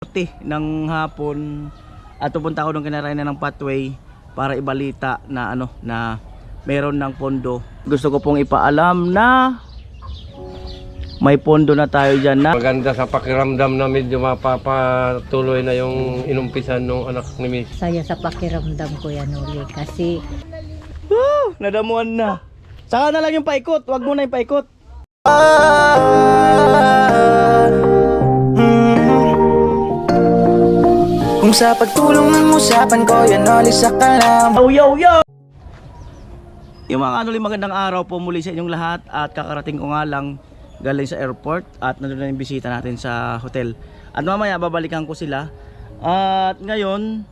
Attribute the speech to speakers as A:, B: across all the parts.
A: 4:40 ng hapon at pupunta ako ng Kinarayana ng pathway para ibalita na na meron ng pondo. Gusto ko pong ipaalam na may pondo na tayo dyan na
B: Maganda sa pakiramdam na medyo mapapatuloy na yung inumpisan ng anak ni Miss.
C: Saya sa pakiramdam ko yan uli kasi
A: nadamuan na. Saka na lang yung paikot, wag mo na yung paikot.
D: Kung sa pagtulong ng usapan ko, yan ulit sa kalam.
A: Yo! Yung mga magandang araw po muli sa inyong lahat. At kakarating ko nga lang galing sa airport at nandun na yung bisita natin sa hotel. At mamaya babalikan ko sila. At ngayon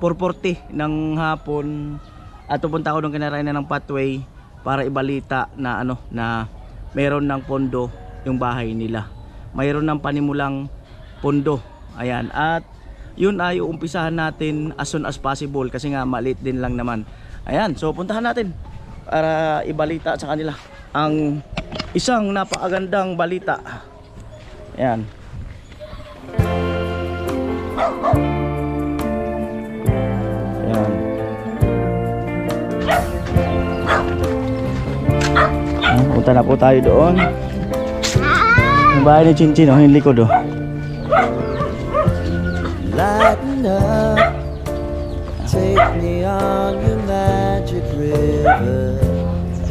A: 4:40 ng hapon at pupunta ako ng Kinarayana ng pathway para ibalita na na meron ng pondo yung bahay nila. Mayroon ng panimulang pondo. Ayan, at yun ay uumpisahan natin as soon as possible kasi nga maliit din lang naman. Ayan, so puntahan natin para ibalita sa kanila ang isang napakagandang balita. Ayan. Ayan. Punta na po tayo doon. Yung bahay ni Chinchin, yung likod
D: Lighten up, take me on your magic river.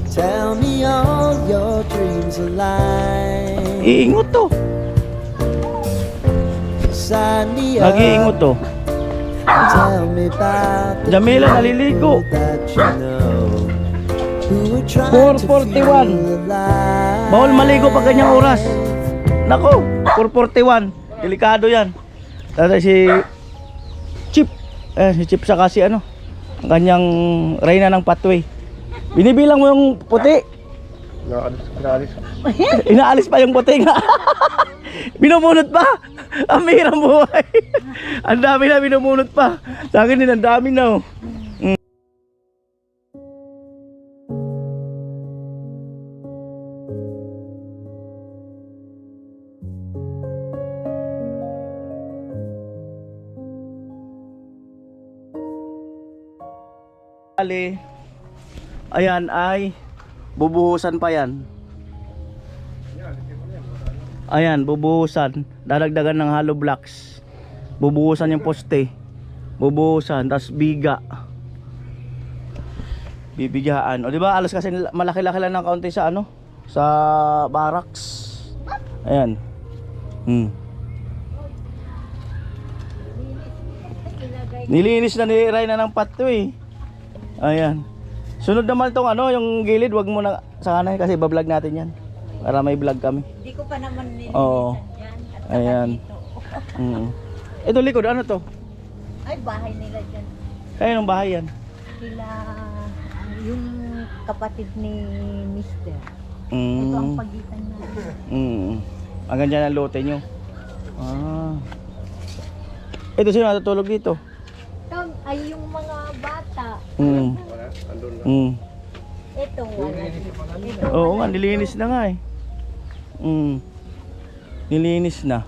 D: Tell me all your dreams alive.
A: Iingot to.
D: Sign me up,
A: Nag-iingot to.
D: tell me about the
A: Jamila, naliligo.
D: people that you know who are trying to
A: 4:41.
D: feel alive.
A: Bawal maligo pag ganyang oras. Nako, 4:41. Delikado yan. Tatay si Chip. Si Chip saka si ang kanyang reyna ng pathway. Binibilang mo yung puti.
B: Naalis.
A: Inaalis pa yung puti nga. Binubunot pa. Ang hirang buhay. Ang dami na binubunot pa. Sa akin din ang dami na Ayan ay bubuhusan pa yan. Ayan, bubuhusan. Dadagdagan ng hollow blocks. Bubuhusan yung poste. Bubuhusan, tapos biga. Bibigaan. O di ba alas kasi malaki-laki lang ng kaunti sa sa barracks. Ayan. Nilinis na ni Reyna ng pathway. Ayan. Sunod naman itong yung gilid, wag mo na sana kasi bablog natin yan. Para may vlog kami.
C: hindi ko pa naman nilinisan
A: Oo.
C: yan. At saka
A: Ayan.
C: dito.
A: Ito likod, ano to?
C: Ay, bahay nila dyan.
A: Kaya ng bahay yan.
C: Sila, yung kapatid ni Mister. Ito ang pagitan na.
A: Hanggang dyan ang lote nyo. Ito sino natutulog dito?
C: Ay, yung mga bata. Ito, wala. Ito,
A: Oo nga, nilinis na nga eh. Nilinis na.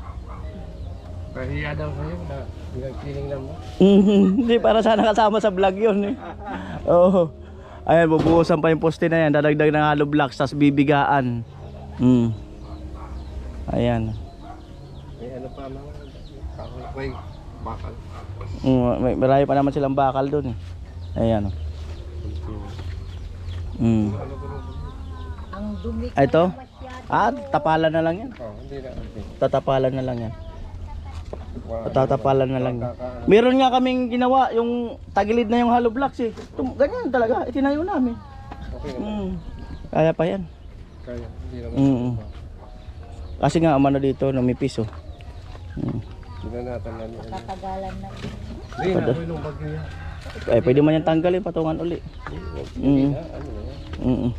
B: Kahiya daw sa'yo na pinag-cleaning lang mo.
A: Hindi, para sana kasama sa vlog yun eh. Oo. Ayan, bubuhusan pa yung poste na yan. Dadagdag ng hollow blocks, tas bibigaan. Ayan.
B: May pa mga kahoy, bakal.
A: Marami pa naman silang bakal doon eh. Ayan.
C: ang dumi ko
A: Ito?
C: na masyado.
A: Tapalan na lang yan.
B: Hindi na.
A: Tatapalan na lang yan. Tatapalan na lang yan. Meron nga kaming ginawa, yung tagilid na yung hollow blocks eh. Ganyan talaga, itinayo namin.
B: Okay.
A: Kaya pa yan.
B: Kaya, hindi naman.
A: Kasi nga umano dito, numipis oh.
B: Hindi na natin na niya.
C: Tatagalan na.
B: Hindi na, ano yung bagyo yan.
A: Pwede man yan tanggalin, patungan uli.
B: Hindi na, ano na yan.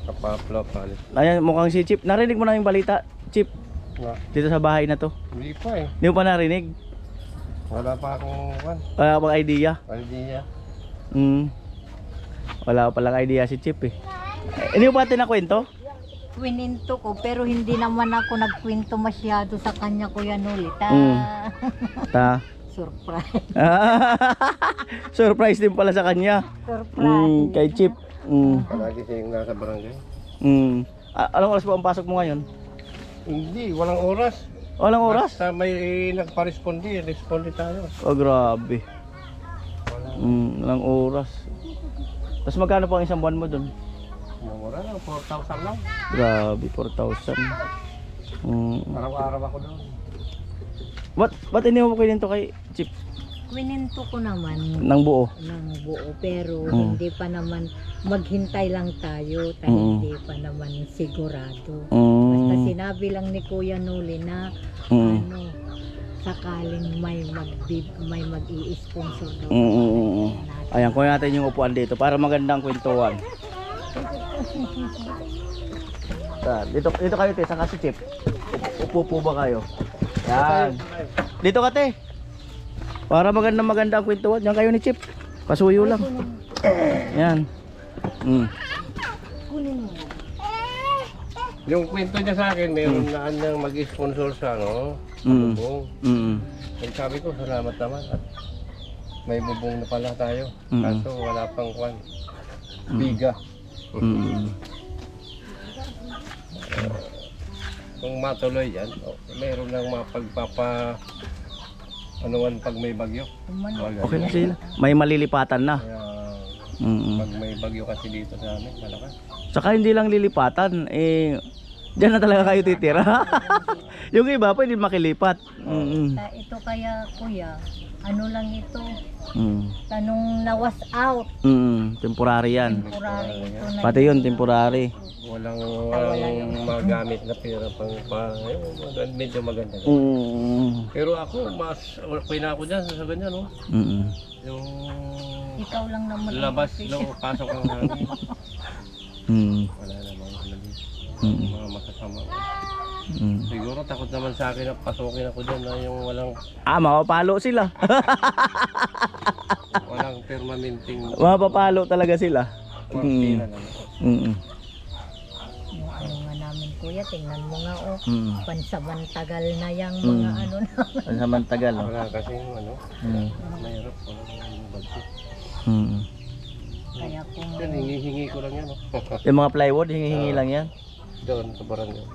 B: Kapapla palit.
A: Ayan, mukhang si Chip. Narinig mo na yung balita, Chip?
B: Nga,
A: Dito sa bahay na to.
B: hindi pa eh.
A: Hindi mo pa narinig?
B: Wala pa akong
A: Wala ka pang idea?
B: idea.
A: Wala pa palang idea si Chip eh. Hindi mo pa tinakwento?
C: Kwininto ko, pero hindi naman ako nagkwento masyado sa kanya, Kuya Noli.
A: Ta.
C: Surprise.
A: Surprise din pala sa kanya.
C: Surprise.
A: Kay Chip.
B: Palagi siyang nasa barangay.
A: Anong oras po ang pasok mo ngayon?
B: Hindi, walang oras.
A: Walang oras?
B: Basta may nagpa-responde, responde tayo.
A: Oh, grabe. Walang oras. Tapos magkano po ang isang buwan mo dun?
B: Mura lang, 4,000 lang.
A: Grabe, 4,000.
B: Araw-araw ako doon.
A: Ba't hindi mo kininto kay Chip
C: Kwininto ko naman
A: ng buo?
C: ng buo, pero hindi pa naman, maghintay lang tayo, hindi pa naman sigurado. Basta sinabi lang ni Kuya Noli na ano, sakaling may mag-i-sponsor daw.
A: Ayan, kunin natin yung upuan dito para magandang kwentuhan. Dito kayo, te, saan ka si Chip? Upo po ba kayo? Yan. Dito ka, te. Para maganda ang kwentuhan. Yan kayo ni Chip. Pasuyo lang. Yan.
B: Yung kwento niya sa akin, mayroon na kanyang mag-sponsor sa ano, bubong. Ang sabi ko, salamat naman at may bubong na pala tayo. Kaso wala pang kwan. Biga. Kung matuloy yan, mayroon lang anuan pag may bagyo.
A: Okay na sila. May malilipatan na.
B: Kaya pag may bagyo kasi dito sa amin, malakas.
A: Saka hindi lang lilipatan, diyan na talaga kayo titira. Yung iba pwede makilipat.
C: Ito kaya, Kuya, ano lang ito, tanong na was out.
A: Temporary yan.
C: Temporary ito na.
A: Pati yun, temporary.
B: Walang magamit na pera pang medyo maganda. Pero ako, mas okay na ako dyan sa ganyan, no? Yung
C: Ikaw lang naman.
B: labas, no, pasok ang hangin. Wala namang mga makasama. Siguro takot naman sa akin na pasukin ako dyan na yung walang
A: Mapapalo sila.
B: walang permanenteng
A: Mapapalo talaga sila.
B: kwartina lang.
C: Ano nga namin, Kuya, tingnan mo nga, pansamantagal na yung mga ano na.
A: Pansamantagal, oh.
B: Wala kasi ano, mahirap, walang budget.
C: Kaya kung
B: Yan, hingi-hingi ko lang yan, no?
A: Yung mga plywood, hingi-hingi lang yan.
B: Doon sa barangay.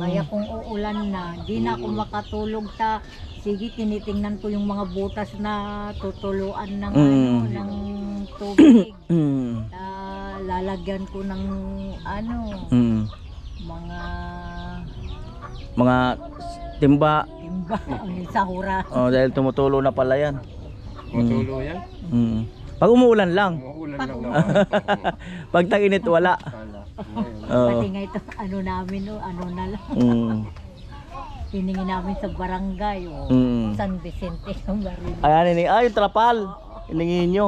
C: kaya kung uulan na, di na ako makatulog sa, sige, tinitingnan ko yung mga butas na tutuluan ng ano, ng tubig. Lalagyan ko ng ano,
A: mga timba.
C: timba, sa hura.
A: Dahil tumutulo na pala yan.
B: Matulo yan?
A: Pag umuulan lang.
B: Uulan lang naman.
A: Pag tag-init, wala.
C: Pati nga ito, ano namin, ano na lang. Hiningi namin sa barangay, San Vicente ng Baril.
A: Ayan, yung trapal. Hiningin nyo.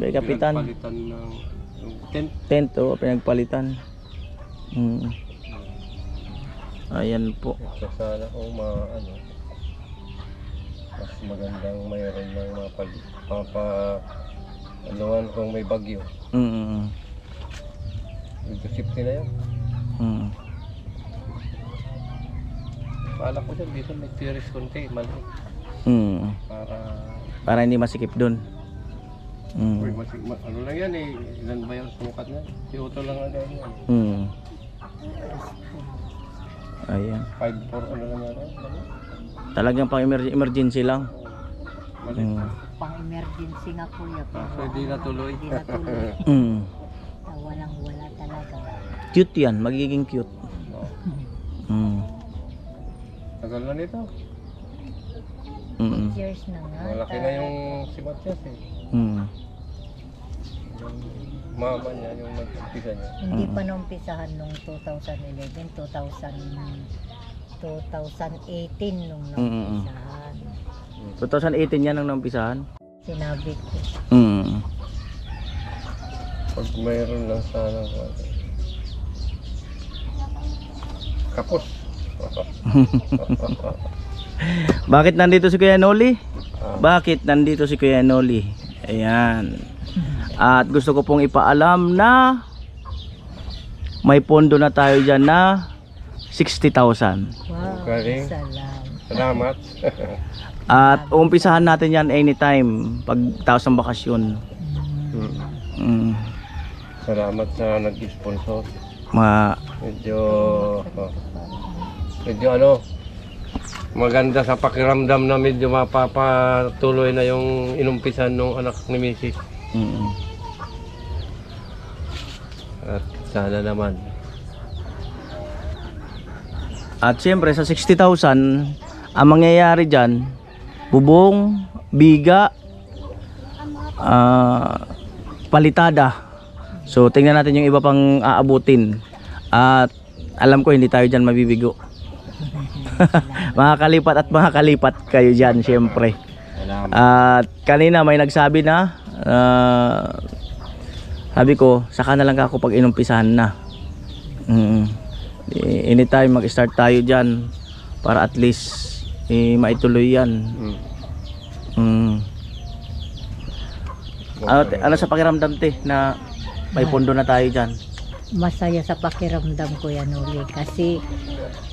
A: Kay kapitan.
B: Palitan ng tent.
A: Tent, pinagpalitan. Ayan po.
B: Sana kung ano, mas magandang mayroon ng mga anuan kung may bagyo. Ito safety na yan. Pala ko dyan, dito may tourist konti, maliit.
A: Para hindi masikip dun.
B: Uy, ano lang yan eh, ilan ba yung sumukat na? Piuto lang ang yan.
A: Ayan.
B: 5-4 ano lang yan.
A: Talagang pang emergency lang.
C: Pang emergency nga, Kuya, pero
B: So hindi natuloy.
C: hindi natuloy. Walang wala talaga.
A: Cute yan, magiging cute.
B: Tagal na nito.
C: 8 years na nga.
B: Malaki na yung si Matias eh. Yung mama niya, yung nag-umpisa niya.
C: Hindi pa naumpisahan nung 2011, 2018 nung naumpisahan.
A: 2018 yan ang naumpisahan.
C: Sinabi ko.
B: Pag mayroon lang sana kapos.
A: Bakit nandito si Kuya Noli? Bakit nandito si Kuya Noli? Ayan. At gusto ko pong ipaalam na may pondo na tayo dyan na 60,000.
C: Wow,
B: Galing.
C: salamat.
B: Salamat.
A: At umpisahan natin yan anytime pag taos ng bakasyon. Mm.
B: Salamat sa nag-sponsor. Medyo maganda sa pakiramdam na medyo mapapatuloy na yung inumpisan ng anak ni Mrs.
A: Mm.
B: At sana naman.
A: At siyempre sa 60,000, ang mangyayari dyan, bubong, biga, palitada. So tingnan natin yung iba pang aabutin. At alam ko hindi tayo dyan mabibigo. Mga kalipat kayo dyan siyempre.
B: Salamat.
A: At kanina may nagsabi na, sabi ko saka na lang ako pag inumpisahan na. Anytime mag-start tayo dyan para at least maituloy yan. Ano sa pakiramdam te na may pondo na tayo dyan?
C: Masaya sa pakiramdam ko yan uli kasi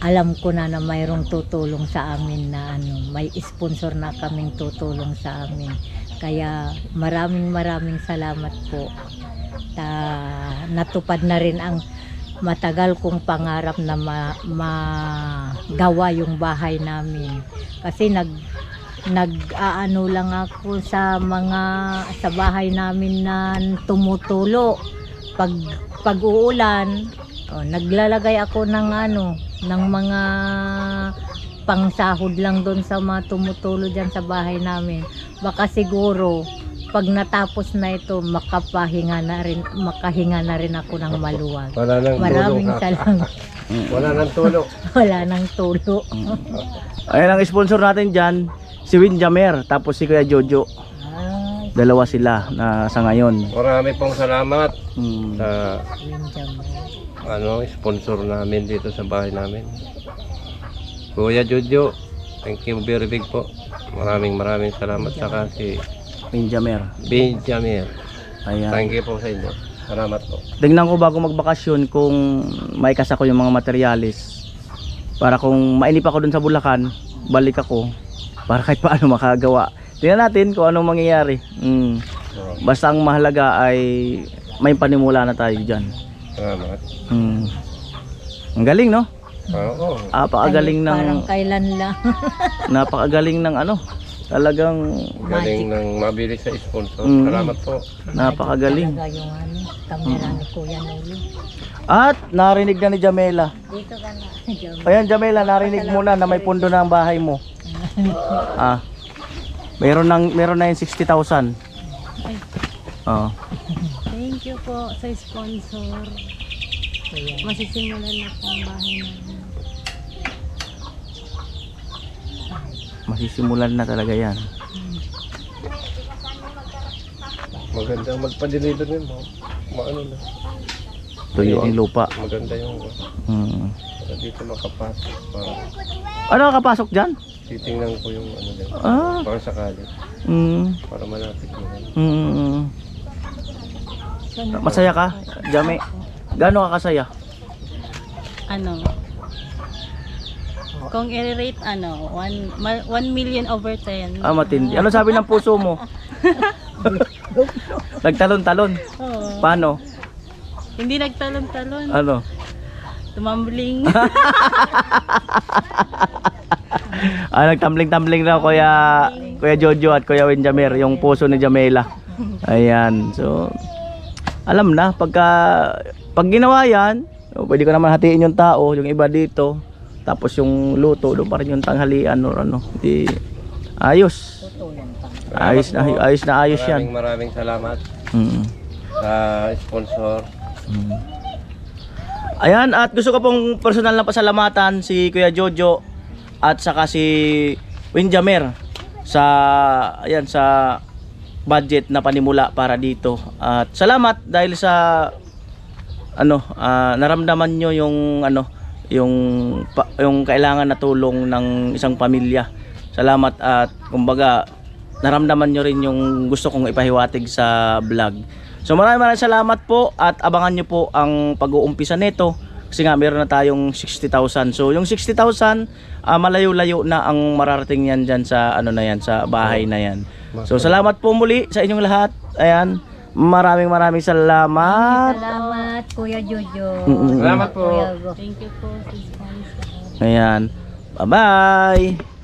C: alam ko na mayroong tutulong sa amin na may sponsor na kaming tutulong sa amin. Kaya maraming salamat po. Natupad na rin ang matagal kong pangarap na magawa yung bahay namin. Kasi nag-aano lang ako sa bahay namin na tumutulo. Pag uulan, naglalagay ako ng mga pangsahod lang doon sa mga tumutulo diyan sa bahay namin. Baka siguro pag natapos na ito makahinga na rin ako ng maluwag. Maraming salamat.
B: Wala nang tulo.
C: Wala nang tulo.
A: Ayan ang sponsor natin dyan, si Windjammer, tapos si Kuya Jojo. Dalawa sila na sa ngayon.
B: Marami pong salamat sa
C: Windjammer.
B: sponsor namin dito sa bahay namin. Kuya Jojo, thank you very big po. Maraming salamat sa si
A: Windjammer.
B: Benjamin.
A: Ayan.
B: Thank you po sa inyo. Salamat po.
A: Tingnan ko bago magbakasyon kung may kasako yung mga materialis. Para kung mainip ako dun sa Bulacan, balik ako para kahit paano makagawa. Tingnan natin kung anong mangyayari. Basta ang mahalaga ay may panimula na tayo dyan.
B: Salamat.
A: Ang galing, no?
B: Oo.
A: Napakagaling ng
C: Parang kailan lang.
A: napakagaling ng talagang
B: Galing ng mabilis sa sponsor. Salamat po.
A: napakagaling.
C: Talaga yung kamera ni Kuya Noli.
A: At narinig na ni Jamela.
C: Dito ka na. Jamel.
A: Ayan Jamela, narinig mo na may pundo na ang bahay mo. Meron na yung 60,000. Oh.
E: Thank you po sa sponsor. Masisimulan na po ang bahay namin.
A: Masisimulan na talaga yan.
B: Maganda magpa-deliver din mo. Maano na.
A: Tuyo ang lupa.
B: Maganda yung para dito makapasok.
A: Ano nakapasok dyan?
B: Titingnan ko yung din. Para sakali. Para malapit mo.
A: Masaya ka, Jame? Gaano ka kasaya?
E: Kung i-rate 1 million over 10.
A: Matindi. Ano sabi ng puso mo? Nagtalon-talon?
E: Oo.
A: Paano?
E: Hindi nagtalon-talon.
A: Ano?
E: Tumambling.
A: Nagtambling-tambling raw Kuya Jojo at Kuya Windjammer, yung puso ni Jamela. Ayan. So, alam na, pag ginawa yan, pwede ko naman hatiin yung tao, yung iba dito. Tapos yung luto, doon pa rin yung tanghalian or Di, ayos. Ayos yan.
B: Maraming salamat sa sponsor.
A: Ayan, at gusto ko pong personal na pasalamatan si Kuya Jojo at saka si Windjammer sa budget na panimula para dito. At salamat dahil sa naramdaman nyo yung kailangan na tulong ng isang pamilya. Salamat at kumbaga naramdaman nyo rin yung gusto kong ipahiwatig sa vlog. So maraming salamat po at abangan nyo po ang pag-uumpisa nito kasi nga meron na tayong 60,000. So yung 60,000 malayo-layo na ang mararating yan dyan sa ano na yan, sa bahay na yan. So salamat po muli sa inyong lahat. Ayan, maraming salamat.
C: Salamat, Kuya Jojo.
B: Salamat po.
C: Kuya Go.
E: Thank you po sa sponsor.
A: Ayan, bye-bye.